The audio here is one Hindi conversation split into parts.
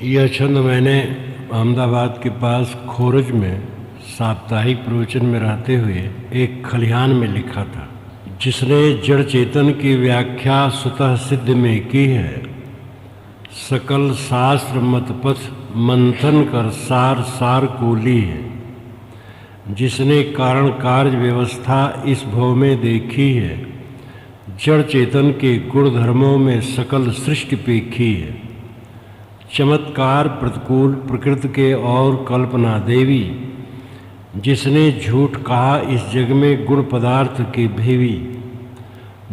यह छंद मैंने अहमदाबाद के पास खोरज में साप्ताहिक प्रवचन में रहते हुए एक खलिहान में लिखा था। जिसने जड़ चेतन की व्याख्या स्वतः सिद्ध में की है, सकल शास्त्र मत पथ मंथन कर सार सार को ली है। जिसने कारण कार्य व्यवस्था इस भव में देखी है, जड़ चेतन के गुण धर्मों में सकल सृष्टि पेखी है। चमत्कार प्रतिकूल प्रकृति के और कल्पना देवी, जिसने झूठ कहा इस जग में गुण पदार्थ की भेवी।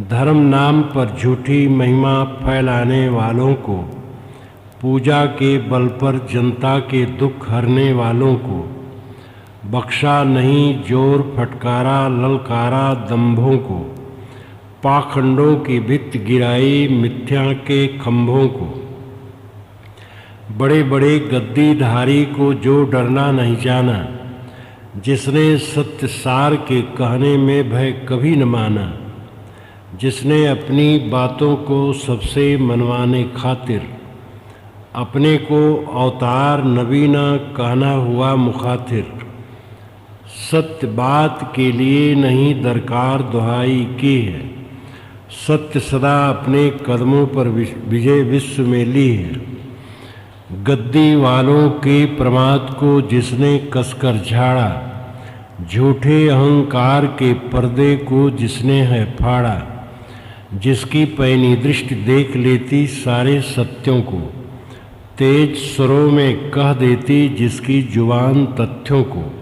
धर्म नाम पर झूठी महिमा फैलाने वालों को, पूजा के बल पर जनता के दुख हरने वालों को, बख्शा नहीं जोर फटकारा ललकारा दंभों को। पाखंडों की भित्त गिराई मिथ्या के खंभों को। बड़े बड़े गद्दीधारी को जो डरना नहीं जाना, जिसने सत्य सार के कहने में भय कभी न माना। जिसने अपनी बातों को सबसे मनवाने खातिर, अपने को अवतार नबीना कहना हुआ मुखातिर। सत्य बात के लिए नहीं दरकार दुहाई की है, सत्य सदा अपने कदमों पर विजय विश्व में ली है। गद्दी वालों के प्रमाद को जिसने कसकर झाड़ा, झूठे अहंकार के पर्दे को जिसने है फाड़ा। जिसकी पैनी दृष्टि देख लेती सारे सत्यों को, तेज स्वरों में कह देती जिसकी जुबान तथ्यों को।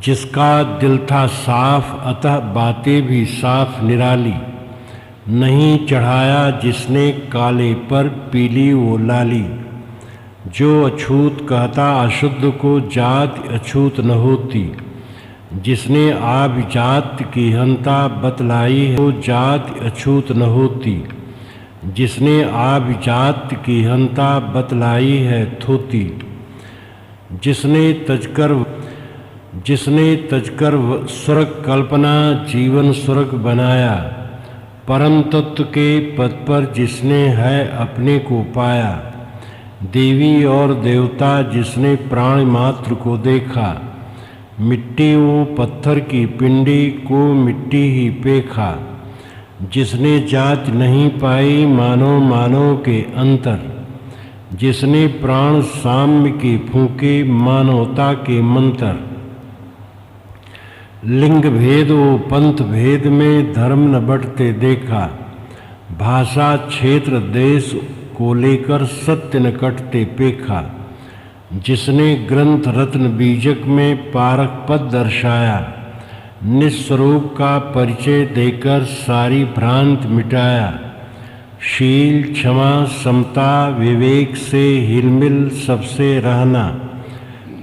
जिसका दिल था साफ अतः बातें भी साफ निराली, नहीं चढ़ाया जिसने काले पर पीली वो लाली। जो अछूत कहता अशुद्ध को जात अछूत न होती, जिसने आब जात की हंता बतलाई है वो जात अछूत न होती। जिसने आब जात की हंता बतलाई है थोती। जिसने तजकर स्वर्ग कल्पना जीवन स्वर्ग बनाया। परम तत्व के पद पर जिसने है अपने को पाया। देवी और देवता जिसने प्राण मात्र को देखा। मिट्टी वो पत्थर की पिंडी को मिट्टी ही पेखा। जिसने जांच नहीं पाई मानव मानव के अंतर। जिसने प्राण साम्य के फूके मानवता के मंत्र। लिंग भेद वो पंथ भेद में धर्म न बढ़ते देखा। भाषा क्षेत्र देश को लेकर सत्य न कटते पेखा। जिसने ग्रंथ रत्न बीजक में पारक पद दर्शाया। निस्वरूप का परिचय देकर सारी भ्रांत मिटाया। शील क्षमा समता विवेक से हिलमिल सबसे रहना।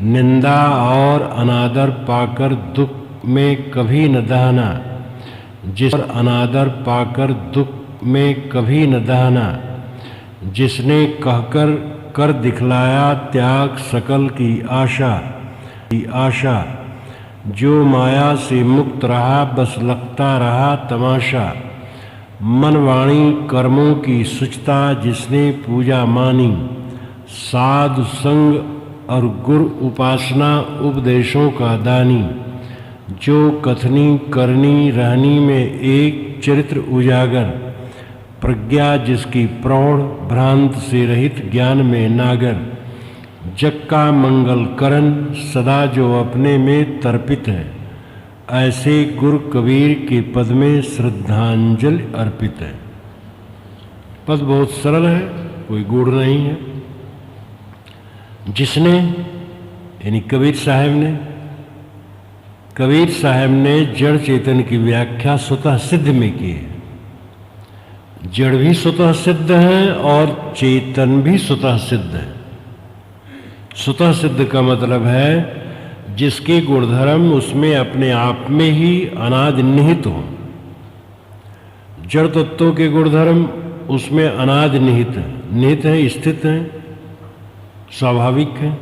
निंदा और अनादर पाकर दुख में कभी न दहना। जिस पर अनादर पाकर दुख में कभी न दहना। जिसने कहकर कर दिखलाया त्याग सकल की आशा। जो माया से मुक्त रहा बस लगता रहा तमाशा। मन वाणी कर्मों की शुचिता जिसने पूजा मानी। साधु संग और गुरु उपासना उपदेशों का दानी। जो कथनी करनी रहनी में एक चरित्र उजागर। प्रज्ञा जिसकी प्रौढ़ भ्रांत से रहित ज्ञान में नागर। जग का मंगल करण सदा जो अपने में तर्पित है। ऐसे गुरु कबीर के पद में श्रद्धांजलि अर्पित है। पद बहुत सरल है, कोई गूढ़ नहीं है। जिसने यानी कबीर साहब ने जड़ चेतन की व्याख्या स्वतः सिद्ध में की है। जड़ भी स्वतः सिद्ध है और चेतन भी स्वतः सिद्ध है। स्वतः सिद्ध का मतलब है जिसके गुणधर्म उसमें अपने आप में ही अनादि निहित हो। जड़ तत्वों के गुणधर्म उसमें अनादि निहित है, स्थित है, स्वाभाविक है।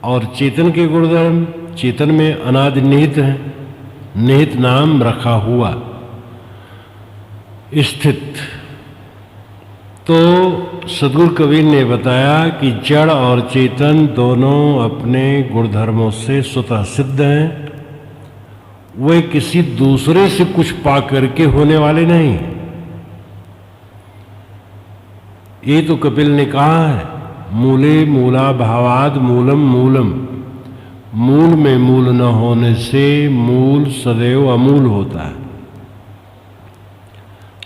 और चेतन के गुणधर्म चेतन में अनादि निहित है, निहित नाम रखा हुआ, स्थित। तो सद्गुरु कबीर ने बताया कि जड़ और चेतन दोनों अपने गुणधर्मों से स्वतः सिद्ध हैं, वे किसी दूसरे से कुछ पा करके होने वाले नहीं। ये तो कपिल ने कहा है, मूले मूला भावाद मूलम मूलम, मूल में मूल न होने से मूल सदैव अमूल होता है।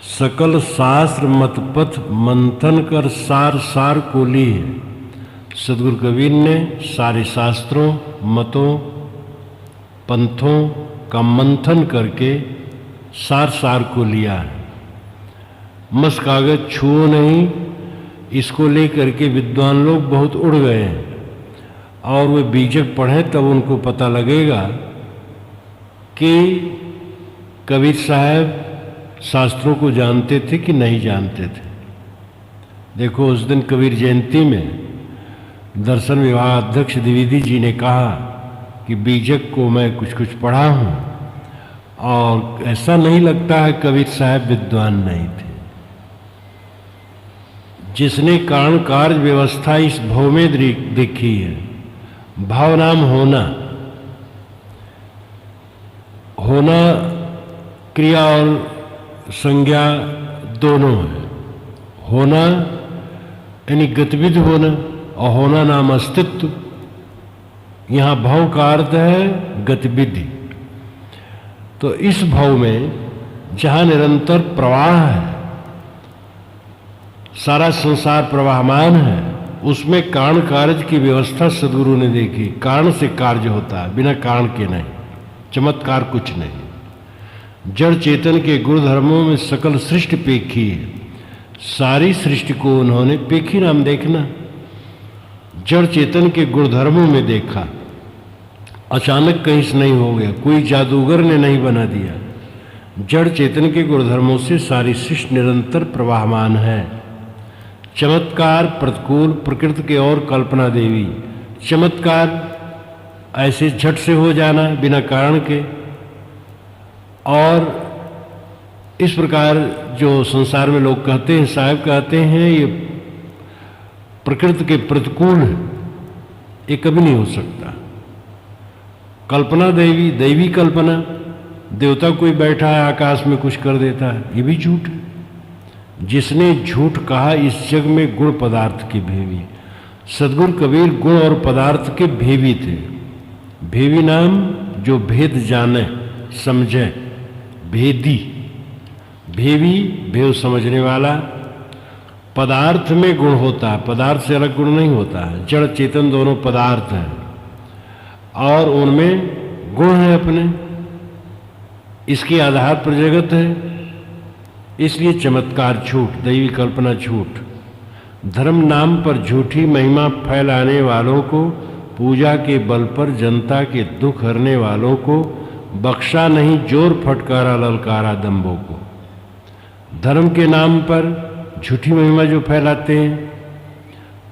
सकल शास्त्र मतपथ मंथन कर सार सार को ली है। सद्गुरु कबीर ने सारे शास्त्रों, मतों, पंथों का मंथन करके सार सार को लिया है। मस कागज छुओ नहीं, इसको लेकर के विद्वान लोग बहुत उड़ गए हैं, और वे बीजक पढ़ें तब उनको पता लगेगा कि कबीर साहब शास्त्रों को जानते थे कि नहीं जानते थे। देखो, उस दिन कबीर जयंती में दर्शन विभाग अध्यक्ष द्विवेदी जी ने कहा कि बीजक को मैं कुछ कुछ पढ़ा हूँ, और ऐसा नहीं लगता है कबीर साहब विद्वान नहीं थे। जिसने कारण कार्य व्यवस्था इस भाव में देखी है, भाव नाम होना, होना क्रिया और संज्ञा दोनों है। होना यानी गतिविधि होना, और होना नाम अस्तित्व। यहाँ भाव का अर्थ है गतिविधि। तो इस भाव में जहाँ निरंतर प्रवाह है, सारा संसार प्रवाहमान है, उसमें कारण कार्य की व्यवस्था सद्गुरु ने देखी। कारण से कार्य होता है, बिना कारण के नहीं, चमत्कार कुछ नहीं। जड़ चेतन के गुण धर्मों में सकल सृष्टि पेखी है। सारी सृष्टि को उन्होंने पेखी नाम देखना, जड़ चेतन के गुण धर्मों में देखा। अचानक कहीं से नहीं हो गया, कोई जादूगर ने नहीं बना दिया। जड़ चेतन के गुण धर्मों से सारी सृष्टि निरंतर प्रवाहमान है। चमत्कार प्रतिकूल प्रकृति के और कल्पना देवी। चमत्कार ऐसे झट से हो जाना बिना कारण के, और इस प्रकार जो संसार में लोग कहते हैं, साहब कहते हैं ये प्रकृति के प्रतिकूल है, ये कभी नहीं हो सकता। कल्पना देवी, दैवी कल्पना, देवता कोई बैठा है आकाश में कुछ कर देता है, ये भी झूठ है। जिसने झूठ कहा इस जग में गुण पदार्थ के भेवी। सद्गुरु कबीर गुण और पदार्थ के भेवी थे। भेवी नाम जो भेद जाने समझे, भेदी। भेवी भेव समझने वाला। पदार्थ में गुण होता है, पदार्थ से अलग गुण नहीं होता है। जड़ चेतन दोनों पदार्थ हैं, और उनमें गुण है अपने, इसके आधार पर जगत है। इसलिए चमत्कार झूठ, दैवी कल्पना झूठ। धर्म नाम पर झूठी महिमा फैलाने वालों को, पूजा के बल पर जनता के दुख हरने वालों को बख्शा नहीं जोर फटकारा ललकारा दंभों को। धर्म के नाम पर झूठी महिमा जो फैलाते हैं,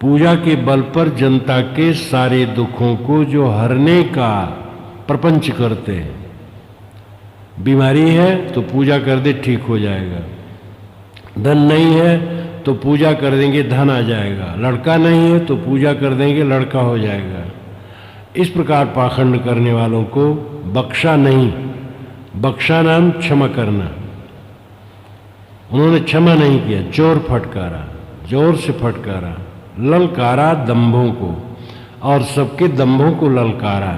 पूजा के बल पर जनता के सारे दुखों को जो हरने का प्रपंच करते हैं। बीमारी है तो पूजा कर दे ठीक हो जाएगा, धन नहीं है तो पूजा कर देंगे धन आ जाएगा, लड़का नहीं है तो पूजा कर देंगे लड़का हो जाएगा। इस प्रकार पाखंड करने वालों को बख्शा नहीं। बख्शा नाम क्षमा करना। उन्होंने क्षमा नहीं किया, जोर फटकारा, जोर से फटकारा, ललकारा दंभों को, और सबके दंभों को ललकारा।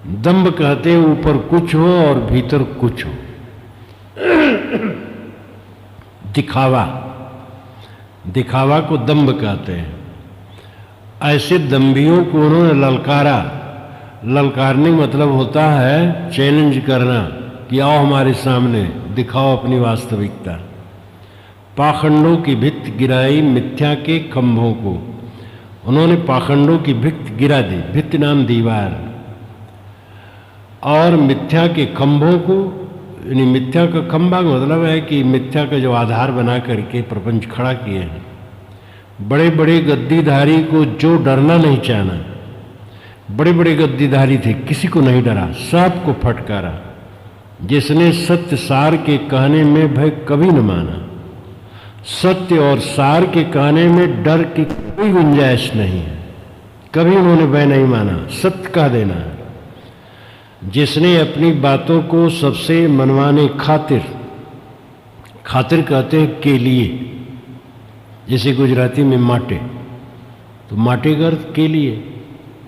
दंभ कहते हैं ऊपर कुछ हो और भीतर कुछ हो, दिखावा। दिखावा को दंभ कहते हैं। ऐसे दंभियों को उन्होंने ललकारा। ललकारने मतलब होता है चैलेंज करना कि आओ हमारे सामने, दिखाओ अपनी वास्तविकता। पाखंडों की भित्त गिराई मिथ्या के खंभों को। उन्होंने पाखंडों की भित्त गिरा दी, भित्त नाम दीवार, और मिथ्या के खंभों को, यानी मिथ्या का खंभा का मतलब है कि मिथ्या का जो आधार बना करके प्रपंच खड़ा किए हैं। बड़े बड़े गद्दीधारी को जो डरना नहीं चाहना, बड़े बड़े गद्दीधारी थे, किसी को नहीं डरा, सबको फटकारा। जिसने सत्य सार के कहने में भय कभी न माना, सत्य और सार के कहने में डर की कोई गुंजाइश नहीं है। कभी उन्होंने वह नहीं माना, सत्य कह देना है। जिसने अपनी बातों को सबसे मनवाने खातिर, खातिर कहते हैं के लिए, जैसे गुजराती में माटे, तो माटे का अर्थ के लिए,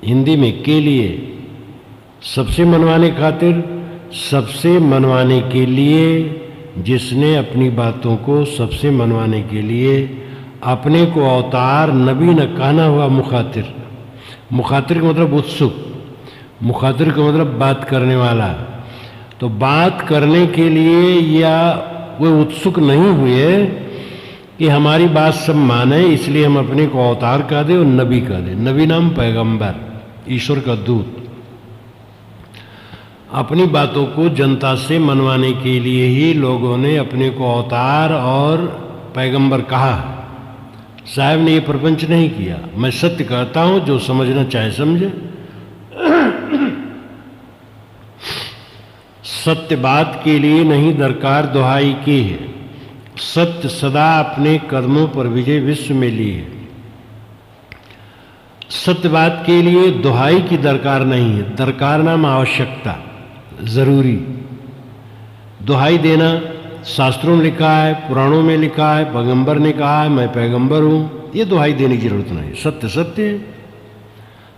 हिंदी में के लिए, सबसे मनवाने खातिर, सबसे मनवाने के लिए, जिसने अपनी बातों को सबसे मनवाने के लिए अपने को अवतार नबी न कहना हुआ मुखातिर। मुखातिर का मतलब उत्सुक, मुखातिर का मतलब बात करने वाला। तो बात करने के लिए या वे उत्सुक नहीं हुए कि हमारी बात सब माने, इसलिए हम अपने को अवतार कह दें और नबी कह दें। नबी नाम पैगंबर, ईश्वर का दूत। अपनी बातों को जनता से मनवाने के लिए ही लोगों ने अपने को अवतार और पैगंबर कहा। साहब ने ये प्रपंच नहीं किया। मैं सत्य कहता हूं, जो समझना चाहे समझे। सत्य बात के लिए नहीं दरकार दुहाई की है। सत्य सदा अपने कदमों पर विजय विश्व में ली है। सत्य बात के लिए दुहाई की दरकार नहीं है। दरकार नाम आवश्यकता, जरूरी। दुहाई देना शास्त्रों में लिखा है, पुराणों में लिखा है, पैगंबर ने कहा है मैं पैगंबर हूं, ये दुहाई देने की जरूरत नहीं। सत्य सत्य है।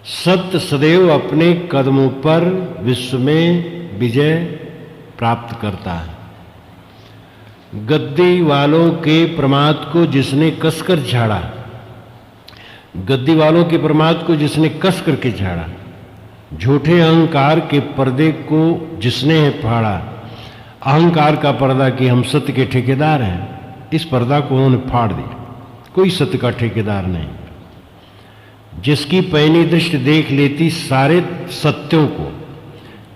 सत्य सदैव अपने कदमों पर विश्व में विजय प्राप्त करता है। गद्दी वालों के प्रमाद को जिसने कसकर झाड़ा, गद्दी वालों के प्रमाद को जिसने कस करके झाड़ा, झूठे अहंकार के पर्दे को जिसने है फाड़ा। अहंकार का पर्दा कि हम सत्य के ठेकेदार हैं, इस पर्दा को उन्होंने फाड़ दिया। कोई सत्य का ठेकेदार नहीं। जिसकी पैनी दृष्टि देख लेती सारे सत्यों को,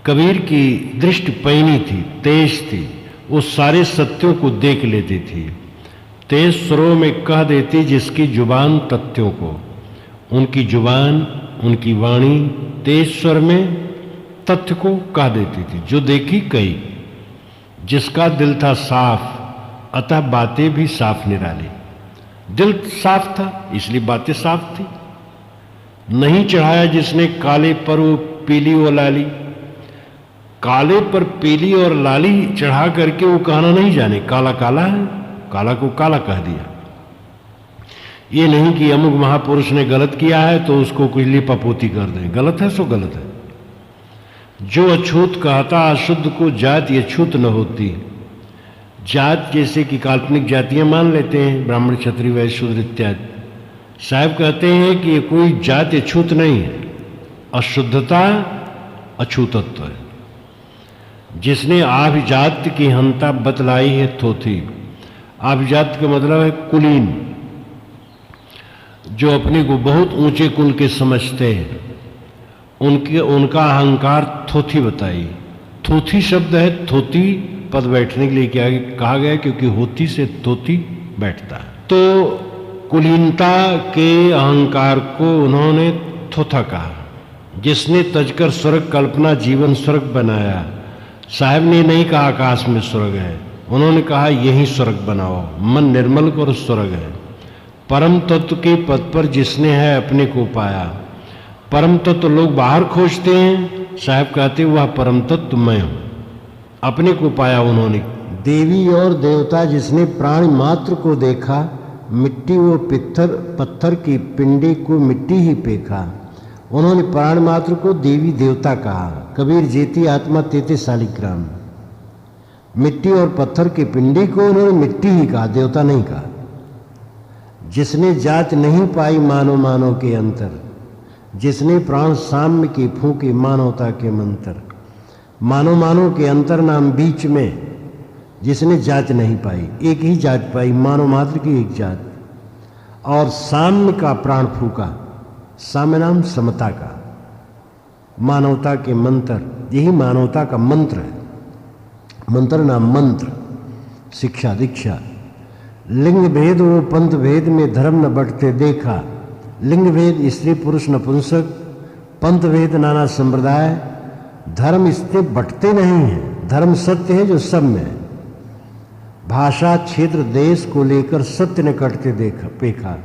कबीर की दृष्टि पैनी थी, तेज थी, वो सारे सत्यों को देख लेती थी। तेज स्वरों में कह देती जिसकी जुबान तथ्यों को। उनकी जुबान, उनकी वाणी तेज स्वर में तथ्य को कह देती थी। जो देखी कही, जिसका दिल था साफ, अतः बातें भी साफ निराली। दिल साफ था इसलिए बातें साफ थी। नहीं चढ़ाया जिसने काले पर वो पीली और लाली। काले पर पीली और लाली चढ़ा करके वो कहना नहीं जाने काला काला है, काला को काला कह दिया। ये नहीं कि अमुक महापुरुष ने गलत किया है तो उसको कुछ लिपापोती कर दें। गलत है सो गलत है। जो अछूत कहता अशुद्ध को जात ये छूत न होती। जात जैसे कि काल्पनिक जातियां मान लेते हैं, ब्राह्मण क्षत्रिय वैश्य शूद्र इत्यादि। साहब कहते हैं कि ये कोई जात छूत नहीं है, अशुद्धता अछूतत्व है। जिसने आभिजात्य की हंता बतलाई है थोथी। आभिजात्य का मतलब है कुलीन, जो अपने को बहुत ऊंचे कुल के समझते हैं, उनका अहंकार थोथी बताई। थोथी शब्द है, थोथी पद बैठने के लिए क्या कहा गया, क्योंकि होती से थोथी बैठता है। तो कुलीनता के अहंकार को उन्होंने थोथा कहा। जिसने तजकर स्वर्ग कल्पना जीवन स्वर्ग बनाया। साहब ने नहीं कहा आकाश में स्वर्ग है, उन्होंने कहा यही स्वर्ग बनाओ, मन निर्मल कर स्वर्ग है। परम तत्व के पद पर जिसने है अपने को पाया। परम तत्व लोग बाहर खोजते हैं, साहब कहते वह परम तत्व मैं हूं, अपने को पाया उन्होंने। देवी और देवता जिसने प्राणी मात्र को देखा। मिट्टी व पत्थर की पिंडी को मिट्टी ही पेखा। उन्होंने प्राण मात्र को देवी देवता कहा। कबीर जेती आत्मा तेते शालिग्राम। मिट्टी और पत्थर की पिंडी को उन्होंने मिट्टी ही कहा, देवता नहीं कहा। जिसने जात नहीं पाई मानो मानो के अंतर। जिसने प्राण साम्य की फूके मानवता के मंत्र। मानो मानो के अंतर नाम बीच में जिसने जात नहीं पाई, एक ही जात पाई, मानव मात्र की एक जात। और साम्य का प्राण फूका, साम्य नाम समता का, मानवता के मंत्र, यही मानवता का मंत्र है। मंत्र नाम मंत्र, शिक्षा दीक्षा। लिंग भेद वो पंथ भेद में धर्म न बंटते देखा। लिंग भेद स्त्री पुरुष नपुंसक, पंथ भेद नाना संप्रदाय। धर्म इससे बंटते नहीं हैं। धर्म सत्य है जो सब में है। भाषा क्षेत्र देश को लेकर सत्य ने कटते देखा पेखा।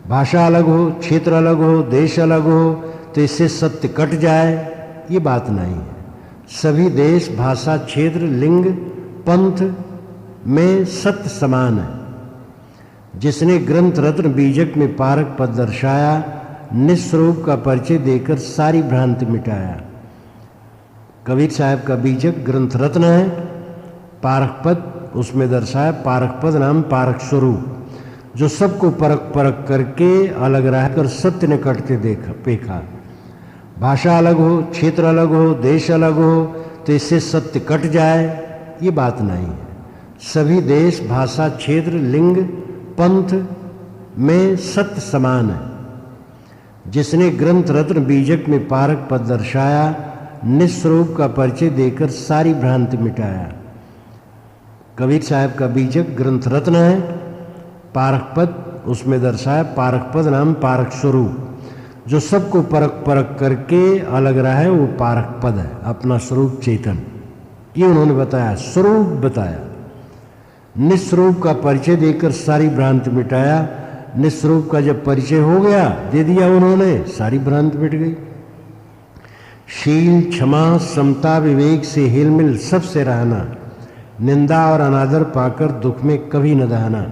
भाषा अलग हो, क्षेत्र अलग हो, देश अलग हो तो इससे सत्य कट जाए, ये बात नहीं है। सभी देश, भाषा, क्षेत्र, लिंग, पंथ में सत्य समान है। जिसने ग्रंथ रत्न बीजक में पारक पद दर्शाया, निस्वरूप का परिचय देकर सारी भ्रांति मिटाया। कबीर साहब का बीजक ग्रंथ रत्न है, पारक पद उसमें दर्शाया पारक पद नाम पारक स्वरूप, जो सबको परख परख करके अलग रहकर सत्य ने कटते देखा पेखा। भाषा अलग हो, क्षेत्र अलग हो, देश अलग हो तो इससे सत्य कट जाए, ये बात नहीं है। सभी देश, भाषा, क्षेत्र, लिंग, पंथ में सत्य समान है। जिसने ग्रंथ रत्न बीजक में पारक पद दर्शाया, निस्वरूप का परिचय देकर सारी भ्रांति मिटाया। कबीर साहब का बीजक ग्रंथ रत्न है, पारक पद उसमें दर्शाया पारक पद नाम पारक स्वरूप, जो सबको परख परख करके अलग रहा है, वो पारक पद है, अपना स्वरूप चेतन। ये उन्होंने बताया, स्वरूप बताया। निस्वरूप का परिचय देकर सारी भ्रांति मिटाया। निस्वरूप का जब परिचय हो गया, दे दिया उन्होंने, सारी भ्रांति मिट गई। शील, क्षमा, समता, विवेक से हिलमिल सबसे रहना, निंदा और अनादर पाकर दुख में कभी न दहना।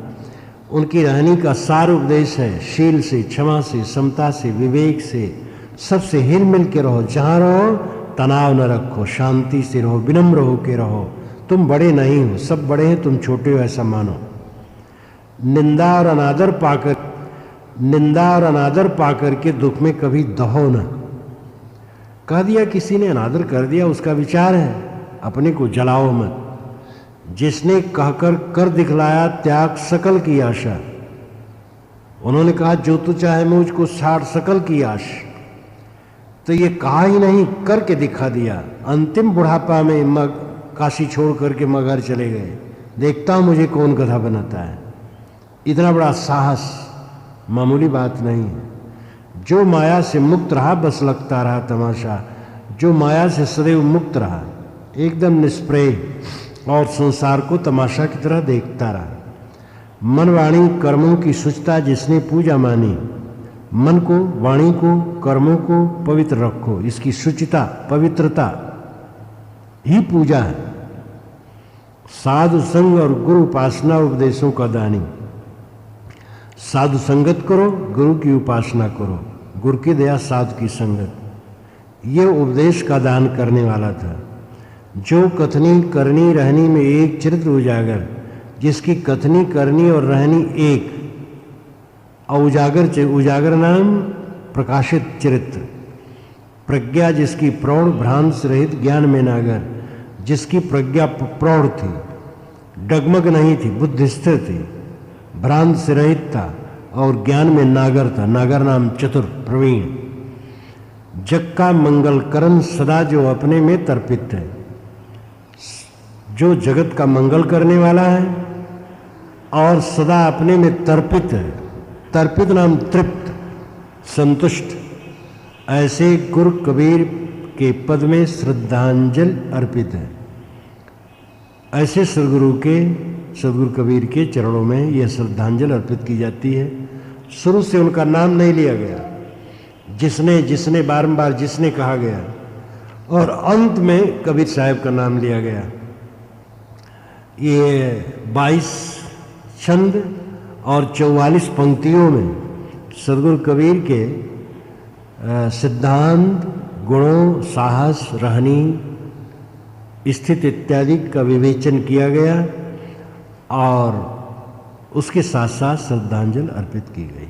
उनकी रहनी का सार उपदेश है। शील से, क्षमा से, समता से, विवेक से सबसे हिल मिल के रहो। जहाँ रहो तनाव न रखो, शांति से रहो, विनम्र हो के रहो। तुम बड़े नहीं हो, सब बड़े हैं, तुम छोटे हो ऐसा मानो। निंदा और अनादर पाकर के दुख में कभी दहो न। कह दिया किसी ने अनादर कर दिया, उसका विचार है, अपने को जलाओ मत। जिसने कहकर कर दिखलाया, त्याग सकल की आशा। उन्होंने कहा जो तू चाहे मुझको छाड़ सकल की आश, तो ये कहा ही नहीं, करके दिखा दिया। अंतिम बुढ़ापा में काशी छोड़ करके मगहर चले गए। देखता हूं मुझे कौन गधा बनाता है। इतना बड़ा साहस मामूली बात नहीं है। जो माया से मुक्त रहा बस लगता रहा तमाशा, जो माया से सदैव मुक्त रहा, एकदम निष्प्रय और संसार को तमाशा की तरह देखता रहा। मन वाणी कर्मों की शुचिता जिसने पूजा मानी, मन को, वाणी को, कर्मों को पवित्र रखो, इसकी शुचिता, पवित्रता ही पूजा है। साधु संग और गुरु उपासना उपदेशों का दानी। साधु संगत करो, गुरु की उपासना करो, गुरु की दया, साधु की संगत। ये उपदेश का दान करने वाला था। जो कथनी करनी रहनी में एक चरित्र उजागर, जिसकी कथनी करनी और रहनी एक, और उजागर नाम प्रकाशित चरित्र। प्रज्ञा जिसकी प्रौढ़, भ्रांत से रहित, ज्ञान में नागर, जिसकी प्रज्ञा प्रौढ़ थी, डगमग नहीं थी, बुद्धि स्थिर थी, भ्रांत से रहित था और ज्ञान में नागर था। नागर नाम चतुर, प्रवीण। जग का मंगलकरण सदा जो अपने में तर्पित है, जो जगत का मंगल करने वाला है और सदा अपने में तर्पित है। तर्पित नाम तृप्त, संतुष्ट। ऐसे गुरु कबीर के पद में श्रद्धांजलि अर्पित है। ऐसे सदगुरु कबीर के चरणों में यह श्रद्धांजलि अर्पित की जाती है। शुरू से उनका नाम नहीं लिया गया, जिसने बारंबार जिसने कहा गया, और अंत में कबीर साहब का नाम लिया गया। ये 22 छंद और 44 पंक्तियों में सदगुरु कबीर के सिद्धांत, गुणों, साहस, रहनी, स्थिति इत्यादि का विवेचन किया गया और उसके साथ साथ श्रद्धांजलि अर्पित की गई।